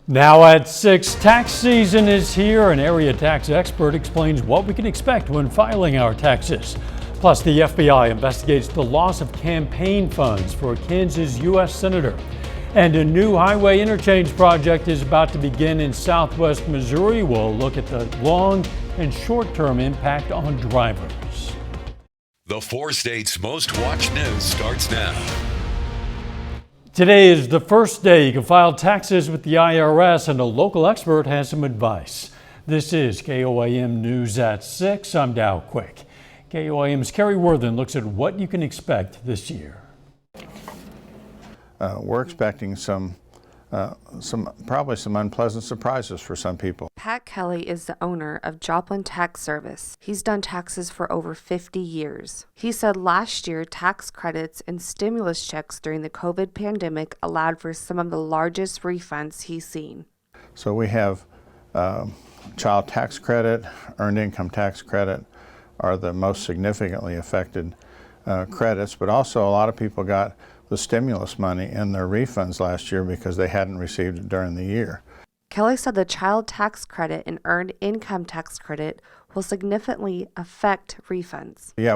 Now at 6, tax season is here. An area tax expert explains what we can expect when filing our taxes. Plus, the FBI investigates the loss of campaign funds for a Kansas U.S. Senator. And a new highway interchange project is about to begin in southwest Missouri. We'll look at the long and short-term impact on drivers. The 4 states' most watched news starts now. Today is the first day you can file taxes with the IRS, and a local expert has some advice. This is KOAM News at 6. I'm Dow Quick. KOAM's Kerry Worthen looks at what you can expect this year. We're expecting probably some unpleasant surprises for some people. Pat Kelly is the owner of Joplin Tax Service. He's done taxes for over 50 years. He said last year tax credits and stimulus checks during the COVID pandemic allowed for some of the largest refunds he's seen. So we have child tax credit, earned income tax credit are the most significantly affected credits, but also a lot of people got the stimulus money in their refunds last year because they hadn't received it during the year. Kelly said the child tax credit and earned income tax credit will significantly affect refunds. Yeah,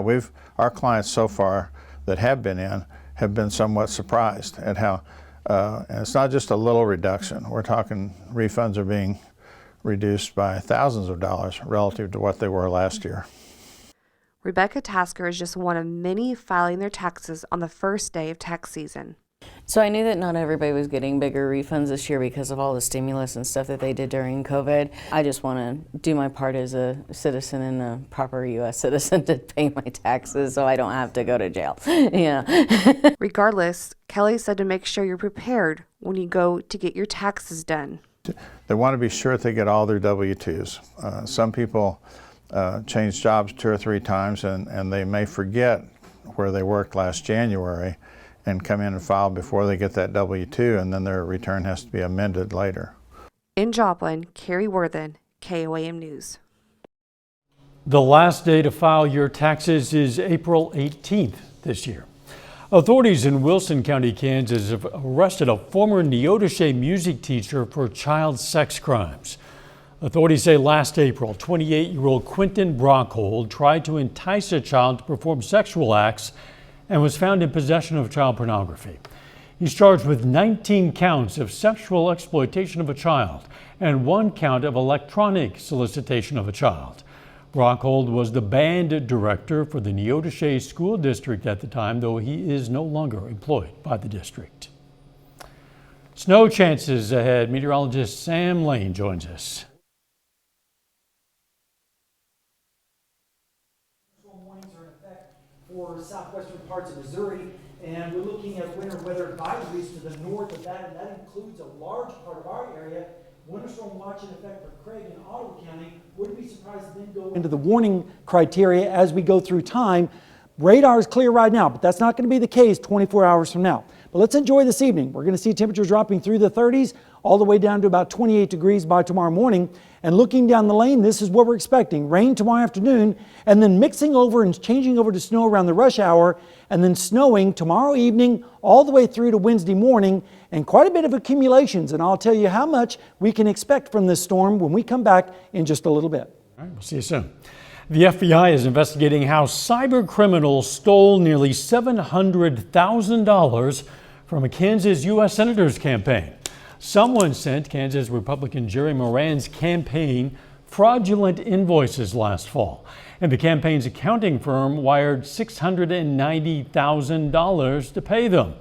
our clients so far that have been somewhat surprised at how, and it's not just a little reduction. We're talking refunds are being reduced by thousands of dollars relative to what they were last year. Rebecca Tasker is just one of many filing their taxes on the first day of tax season. So I knew that not everybody was getting bigger refunds this year because of all the stimulus and stuff that they did during COVID. I just want to do my part as a citizen and a proper U.S. citizen to pay my taxes so I don't have to go to jail. Yeah. Regardless, Kelly said to make sure you're prepared when you go to get your taxes done. They want to be sure that they get all their W-2s. Some people change jobs 2 or 3 times and they may forget where they worked last January and come in and file before they get that W-2, and then their return has to be amended later. In Joplin, Kerry Worthen, KOAM News. The last day to file your taxes is April 18th this year. Authorities in Wilson County, Kansas have arrested a former Neodesha music teacher for child sex crimes. Authorities say last April, 28-year-old Quentin Brockhold tried to entice a child to perform sexual acts and was found in possession of child pornography. He's charged with 19 counts of sexual exploitation of a child and 1 count of electronic solicitation of a child. Brockhold was the band director for the Neodesha School District at the time, though he is no longer employed by the district. Snow chances ahead. Meteorologist Sam Lane joins us. For southwestern parts of Missouri, and we're looking at winter weather advisories to the north of that, and that includes a large part of our area. Winter storm watch in effect for Craig and Ottawa County. Wouldn't be surprised to then go into the warning criteria as we go through time. Radar is clear right now, but that's not going to be the case 24 hours from now. But let's enjoy this evening. We're going to see temperatures dropping through the 30s all the way down to about 28 degrees by tomorrow morning. And looking down the lane, this is what we're expecting. Rain tomorrow afternoon, and then mixing over and changing over to snow around the rush hour, and then snowing tomorrow evening all the way through to Wednesday morning, and quite a bit of accumulations. And I'll tell you how much we can expect from this storm when we come back in just a little bit. All right, we'll see you soon. The FBI is investigating how cyber criminals stole nearly $700,000 from a Kansas U.S. Senator's campaign. Someone sent Kansas Republican Jerry Moran's campaign fraudulent invoices last fall, and the campaign's accounting firm wired $690,000 to pay them.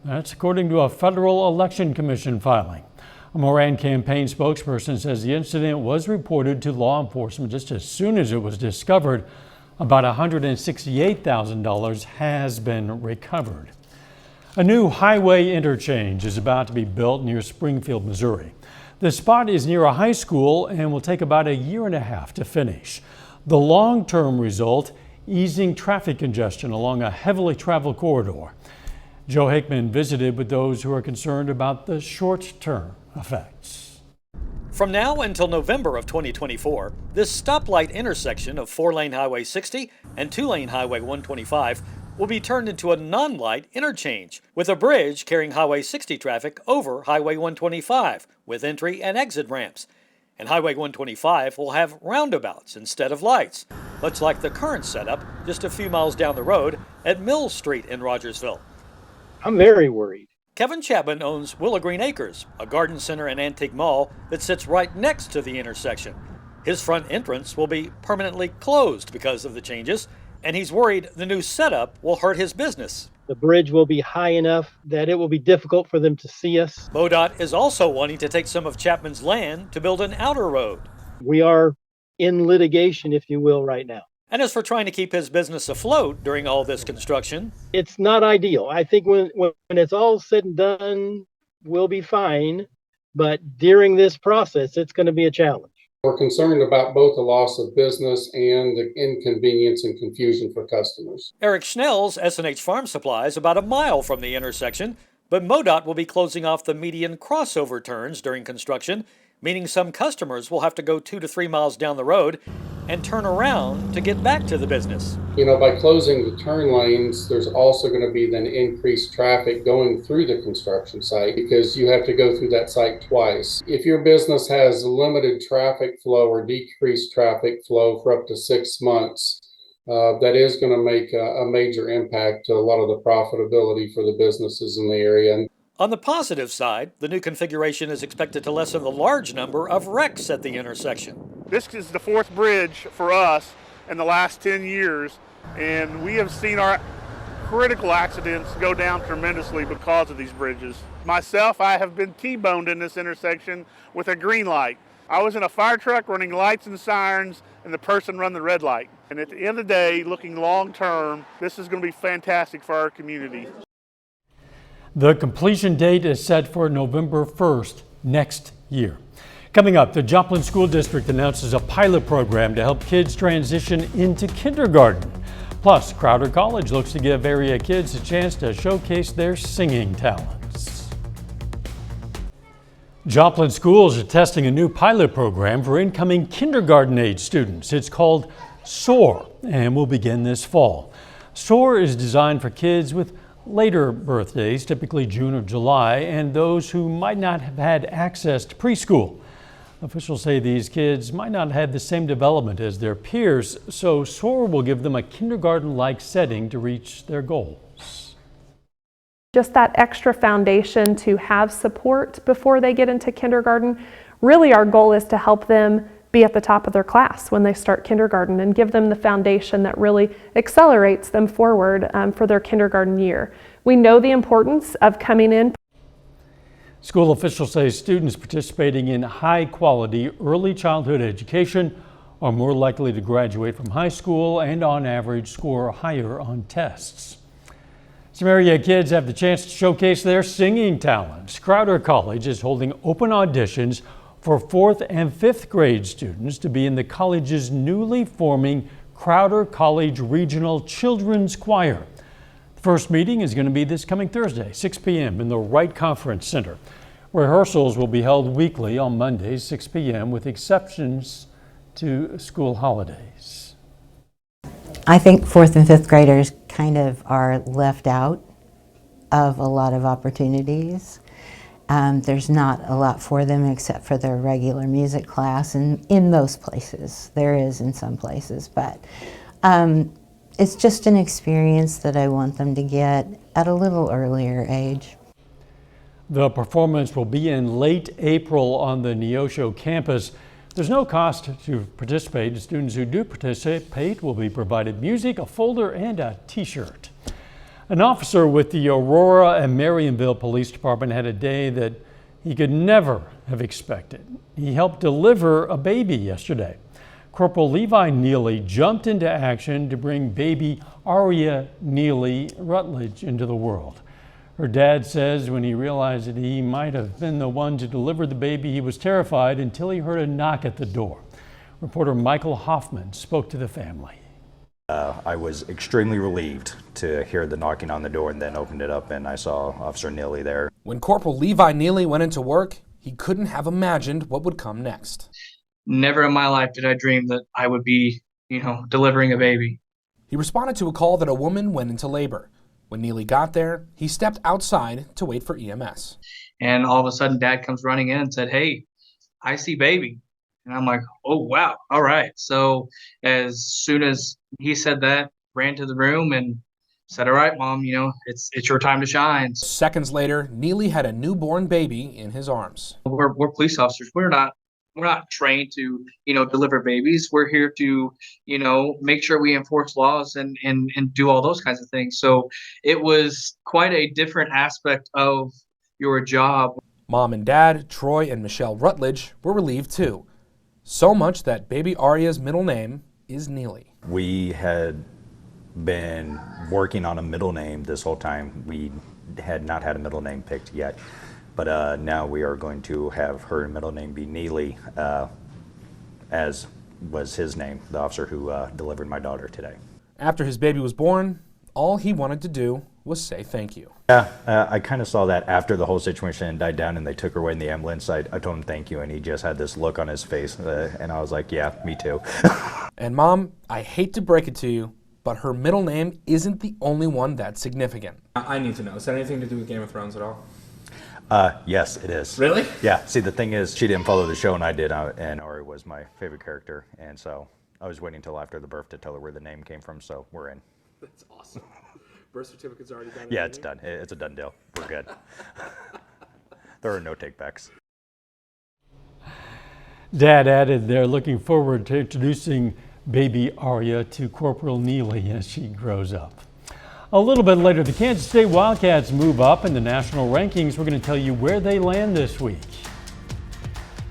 That's according to a Federal Election Commission filing. A Moran campaign spokesperson says the incident was reported to law enforcement just as soon as it was discovered. About $168,000 has been recovered. A new highway interchange is about to be built near Springfield, Missouri. The spot is near a high school and will take about a year and a half to finish. The long-term result, easing traffic congestion along a heavily traveled corridor. Joe Hickman visited with those who are concerned about the short-term effects. From now until November of 2024, this stoplight intersection of 4-lane Highway 60 and 2-lane Highway 125 will be turned into a non-light interchange with a bridge carrying Highway 60 traffic over Highway 125 with entry and exit ramps. And Highway 125 will have roundabouts instead of lights, much like the current setup just a few miles down the road at Mill Street in Rogersville. I'm very worried. Kevin Chapman owns Willow Green Acres, a garden center and antique mall that sits right next to the intersection. His front entrance will be permanently closed because of the changes, and he's worried the new setup will hurt his business. The bridge will be high enough that it will be difficult for them to see us. MoDOT is also wanting to take some of Chapman's land to build an outer road. We are in litigation, if you will, right now. And as for trying to keep his business afloat during all this construction, It's not ideal. I think when it's all said and done, we'll be fine. But during this process, it's going to be a challenge. We're concerned about both the loss of business and the inconvenience and confusion for customers. Eric Schnell's S&H Farm Supply is about a mile from the intersection, but MoDOT will be closing off the median crossover turns during construction, meaning some customers will have to go 2 to 3 miles down the road and turn around to get back to the business. By closing the turn lanes, there's also going to be then increased traffic going through the construction site because you have to go through that site twice. If your business has limited traffic flow or decreased traffic flow for up to 6 months, that is going to make a major impact to a lot of the profitability for the businesses in the area. On the positive side, the new configuration is expected to lessen the large number of wrecks at the intersection. This is the fourth bridge for us in the last 10 years, and we have seen our critical accidents go down tremendously because of these bridges. Myself, I have been T-boned in this intersection with a green light. I was in a fire truck running lights and sirens, and the person run the red light. And at the end of the day, looking long term, this is going to be fantastic for our community. The completion date is set for November 1st next year. Coming up, the Joplin School District announces a pilot program to help kids transition into kindergarten. Plus, Crowder College looks to give area kids a chance to showcase their singing talents. Joplin schools are testing a new pilot program for incoming kindergarten-age students. It's called SOAR and will begin this fall. SOAR is designed for kids with later birthdays, typically June or July, and those who might not have had access to preschool. Officials say these kids might not have the same development as their peers, so SOAR will give them a kindergarten-like setting to reach their goals. Just that extra foundation to have support before they get into kindergarten. Really, our goal is to help them be at the top of their class when they start kindergarten and give them the foundation that really accelerates them forward for their kindergarten year. We know the importance of coming in. School officials say students participating in high-quality early childhood education are more likely to graduate from high school and on average score higher on tests. Some area kids have the chance to showcase their singing talents. Crowder College is holding open auditions for 4th and 5th grade students to be in the college's newly forming Crowder College Regional Children's Choir. The first meeting is going to be this coming Thursday, 6 p.m. in the Wright Conference Center. Rehearsals will be held weekly on Mondays, 6 p.m. with exceptions to school holidays. I think 4th and 5th graders kind of are left out of a lot of opportunities. There's not a lot for them except for their regular music class, and in most places. There is in some places, but it's just an experience that I want them to get at a little earlier age. The performance will be in late April on the Neodesha campus. There's no cost to participate. Students who do participate will be provided music, a folder, and a t-shirt. An officer with the Aurora and Marionville Police Department had a day that he could never have expected. He helped deliver a baby yesterday. Corporal Levi Neely jumped into action to bring baby Aria Neely Rutledge into the world. Her dad says when he realized that he might have been the one to deliver the baby, he was terrified until he heard a knock at the door. Reporter Michael Hoffman spoke to the family. I was extremely relieved to hear the knocking on the door and then opened it up and I saw Officer Neely there. When Corporal Levi Neely went into work, he couldn't have imagined what would come next. Never in my life did I dream that I would be, delivering a baby. He responded to a call that a woman went into labor. When Neely got there, he stepped outside to wait for EMS. And all of a sudden, Dad comes running in and said, "Hey, I see baby." And I'm like, "Oh, wow. All right." So as soon as he said that, ran to the room and said, "All right, Mom, it's your time to shine." Seconds later, Neely had a newborn baby in his arms. We're police officers. We're not trained to, deliver babies. We're here to, make sure we enforce laws and do all those kinds of things. So it was quite a different aspect of your job. Mom and Dad, Troy and Michelle Rutledge, were relieved too. So much that baby Aria's middle name is Neely. We had been working on a middle name this whole time. We had not had a middle name picked yet, but now we are going to have her middle name be Neely, as was his name, the officer who delivered my daughter today. After his baby was born, all he wanted to do was say thank you. Yeah, I kind of saw that after the whole situation died down and they took her away in the ambulance. I told him thank you, and he just had this look on his face, and I was like, yeah, me too. And Mom, I hate to break it to you, but her middle name isn't the only one that's significant. I need to know, is that anything to do with Game of Thrones at all? Yes, it is. Really? Yeah, see, the thing is, she didn't follow the show and I did, and Ari was my favorite character, and so I was waiting until after the birth to tell her where the name came from, so we're in. That's awesome. Birth certificate's already done? Yeah, it's done. It's a done deal. We're good. There are no takebacks. Dad added they're looking forward to introducing baby Aria to Corporal Neely as she grows up. A little bit later, the Kansas State Wildcats move up in the national rankings. We're going to tell you where they land this week.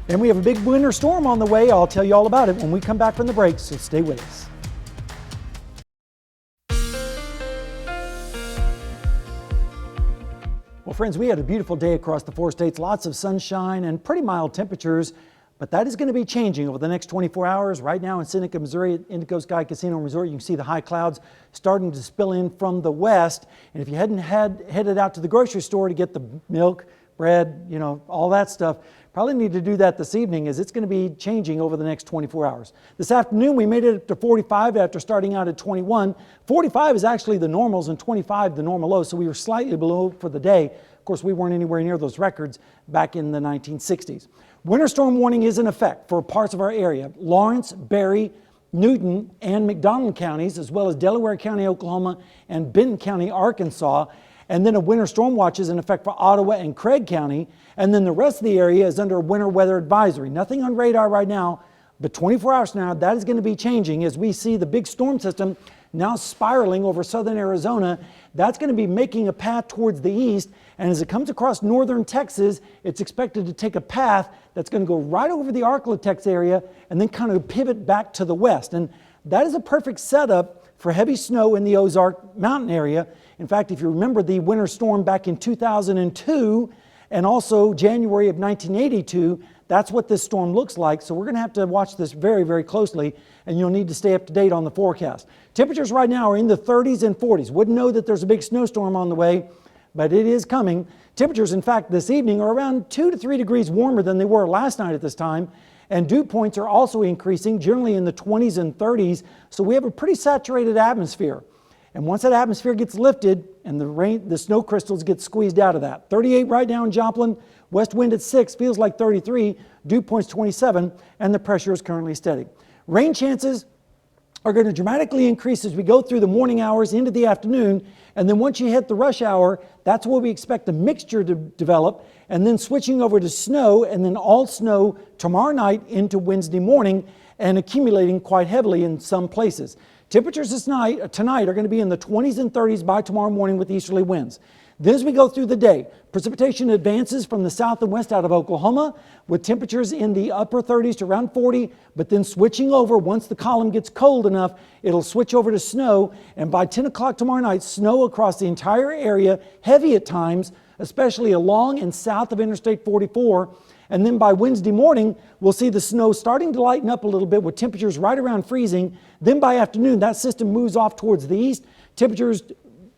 And we have a big winter storm on the way. I'll tell you all about it when we come back from the break, so stay with us. Well, friends, we had a beautiful day across the 4 states, lots of sunshine and pretty mild temperatures, but that is going to be changing over the next 24 hours. Right now in Seneca, Missouri, at Indigo Sky Casino and Resort, you can see the high clouds starting to spill in from the west. And if you hadn't headed out to the grocery store to get the milk, bread, all that stuff, probably need to do that this evening, as it's going to be changing over the next 24 hours. This afternoon, we made it up to 45 after starting out at 21. 45 is actually the normals and 25 the normal low, so we were slightly below for the day. Of course, we weren't anywhere near those records back in the 1960s. Winter storm warning is in effect for parts of our area. Lawrence, Berry, Newton, and McDonald counties, as well as Delaware County, Oklahoma, and Benton County, Arkansas. And then a winter storm watch is in effect for Ottawa and Craig County. And then the rest of the area is under a winter weather advisory. Nothing on radar right now, but 24 hours from now, that is going to be changing as we see the big storm system now spiraling over southern Arizona. That's going to be making a path towards the east. And as it comes across northern Texas, it's expected to take a path that's going to go right over the Arklatex area and then kind of pivot back to the west. And that is a perfect setup for heavy snow in the Ozark Mountain area. In fact, if you remember the winter storm back in 2002 and also January of 1982, that's what this storm looks like. So we're going to have to watch this very, very closely, and you'll need to stay up to date on the forecast. Temperatures right now are in the 30s and 40s. Wouldn't know that there's a big snowstorm on the way, but it is coming. Temperatures, in fact, this evening are around 2 to 3 degrees warmer than they were last night at this time. And dew points are also increasing, generally in the 20s and 30s. So we have a pretty saturated atmosphere. And once that atmosphere gets lifted and the snow crystals get squeezed out of that. 38 right now in Joplin, west wind at 6, feels like 33, dew points 27, and the pressure is currently steady. Rain chances are going to dramatically increase as we go through the morning hours into the afternoon. And then once you hit the rush hour, that's where we expect a mixture to develop, and then switching over to snow, and then all snow tomorrow night into Wednesday morning and accumulating quite heavily in some places. Temperatures tonight are going to be in the 20s and 30s by tomorrow morning with easterly winds. Then as we go through the day, precipitation advances from the south and west out of Oklahoma with temperatures in the upper 30s to around 40, but then switching over once the column gets cold enough, it'll switch over to snow. And by 10 o'clock tomorrow night, snow across the entire area, heavy at times, especially along and south of Interstate 44. And then by Wednesday morning, we'll see the snow starting to lighten up a little bit with temperatures right around freezing. Then by afternoon, that system moves off towards the east. Temperatures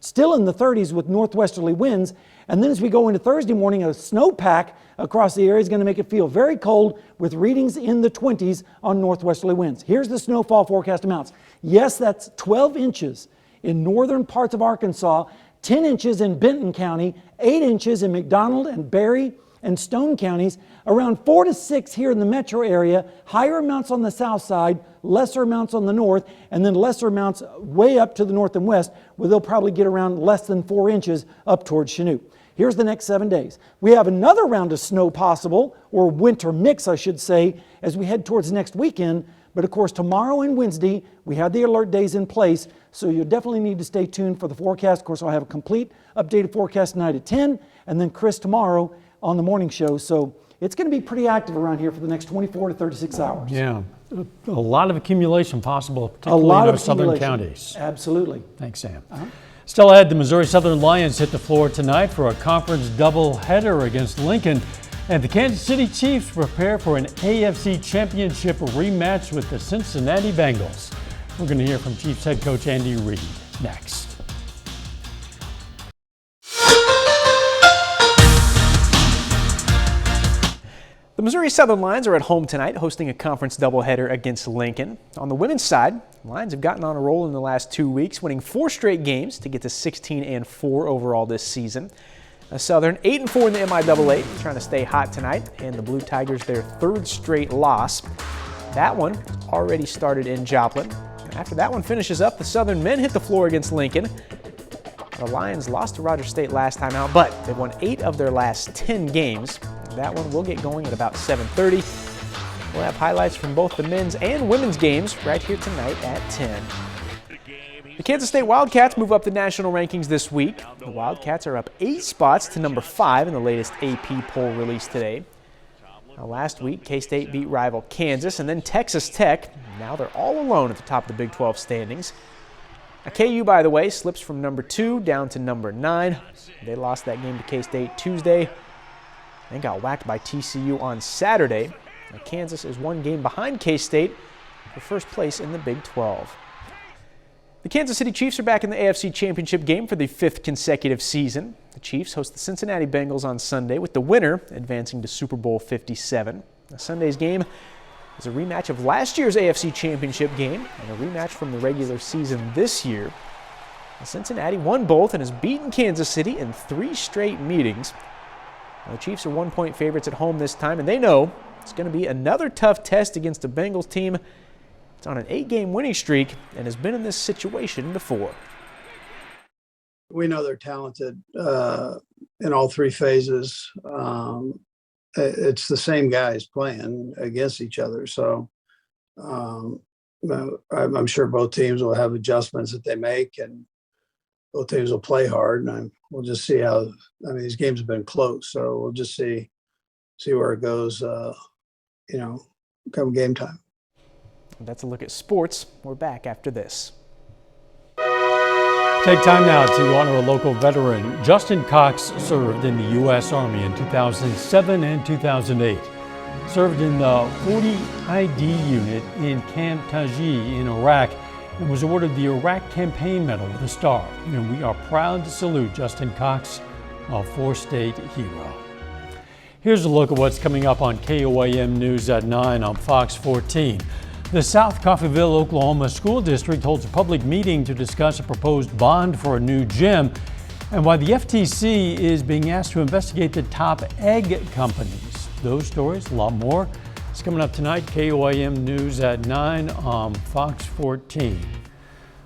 still in the 30s with northwesterly winds. And then as we go into Thursday morning, a snowpack across the area is going to make it feel very cold with readings in the 20s on northwesterly winds. Here's the snowfall forecast amounts. Yes, that's 12 inches in northern parts of Arkansas, 10 inches in Benton County, 8 inches in McDonald and Berry and Stone counties, around 4 to 6 here in the metro area, higher amounts on the south side, lesser amounts on the north, and then lesser amounts way up to the north and west, where they'll probably get around less than 4 inches up towards Chinook. Here's the next 7 days. We have another round of snow possible, or winter mix, I should say, as we head towards next weekend. But of course, tomorrow and Wednesday, we have the alert days in place, so you'll definitely need to stay tuned for the forecast. Of course, I'll have a complete updated forecast tonight at 10, and then Chris tomorrow on the morning show. So it's going to be pretty active around here for the next 24 to 36 hours. Yeah, a lot of accumulation possible, particularly in our southern counties. Absolutely. Thanks, Sam. Still ahead, the Missouri Southern Lions hit the floor tonight for a conference doubleheader against Lincoln. And the Kansas City Chiefs prepare for an AFC Championship rematch with the Cincinnati Bengals. We're going to hear from Chiefs head coach Andy Reid next. The Missouri Southern Lions are at home tonight, hosting a conference doubleheader against Lincoln. On the women's side, the Lions have gotten on a roll in the last 2 weeks, winning 4 straight games to get to 16-4 overall this season. Southern 8-4 in the MIAA, trying to stay hot tonight, and the Blue Tigers their 3rd straight loss. That one already started in Joplin. After that one finishes up, the Southern men hit the floor against Lincoln. The Lions lost to Rogers State last time out, but they've won 8 of their last 10 games. That one will get going at about 7:30. We'll have highlights from both the men's and women's games right here tonight at 10. The Kansas State Wildcats move up the national rankings this week. The Wildcats are up 8 spots to number 5 in the latest AP poll released today. Now, last week, K-State beat rival Kansas and then Texas Tech. Now they're all alone at the top of the Big 12 standings. Now, KU, by the way, slips from number 2 down to number 9. They lost that game to K-State Tuesday and got whacked by TCU on Saturday. Now, Kansas is 1 game behind K-State for first place in the Big 12. The Kansas City Chiefs are back in the AFC Championship game for the 5th consecutive season. The Chiefs host the Cincinnati Bengals on Sunday, with the winner advancing to Super Bowl 57. Now, Sunday's game is a rematch of last year's AFC Championship game and a rematch from the regular season this year. Now, Cincinnati won both and has beaten Kansas City in 3 straight meetings. Now, the Chiefs are 1-point favorites at home this time, and they know it's going to be another tough test against a Bengals team. It's on an 8-game winning streak and has been in this situation before. We know they're talented in all 3 phases. It's the same guys playing against each other. So I'm sure both teams will have adjustments that they make, and both teams will play hard. And we'll just see how, these games have been close. So we'll just see where it goes, come game time. That's a look at sports. We're back after this. Take time now to honor a local veteran. Justin Cox served in the U.S. Army in 2007 and 2008. Served in the 40 ID unit in Camp Taji in Iraq and was awarded the Iraq Campaign Medal with a star. And we are proud to salute Justin Cox, a 4-state hero. Here's a look at what's coming up on KOAM News at 9 on Fox 14. The South Coffeyville, Oklahoma School District holds a public meeting to discuss a proposed bond for a new gym and why the FTC is being asked to investigate the top egg companies. Those stories, a lot more, is coming up tonight. KOAM News at 9 on Fox 14.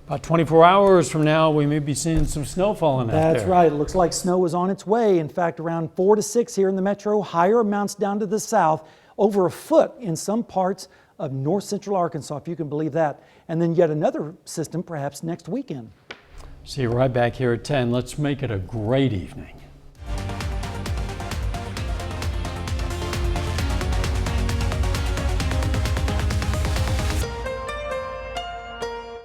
About 24 hours from now, we may be seeing some snow falling out there. That's right. It looks like snow is on its way. In fact, around 4 to 6 here in the metro, higher amounts down to the south, over a foot in some parts of north central Arkansas, if you can believe that. And then yet another system perhaps next weekend. See you right back here at 10. Let's make it a great evening.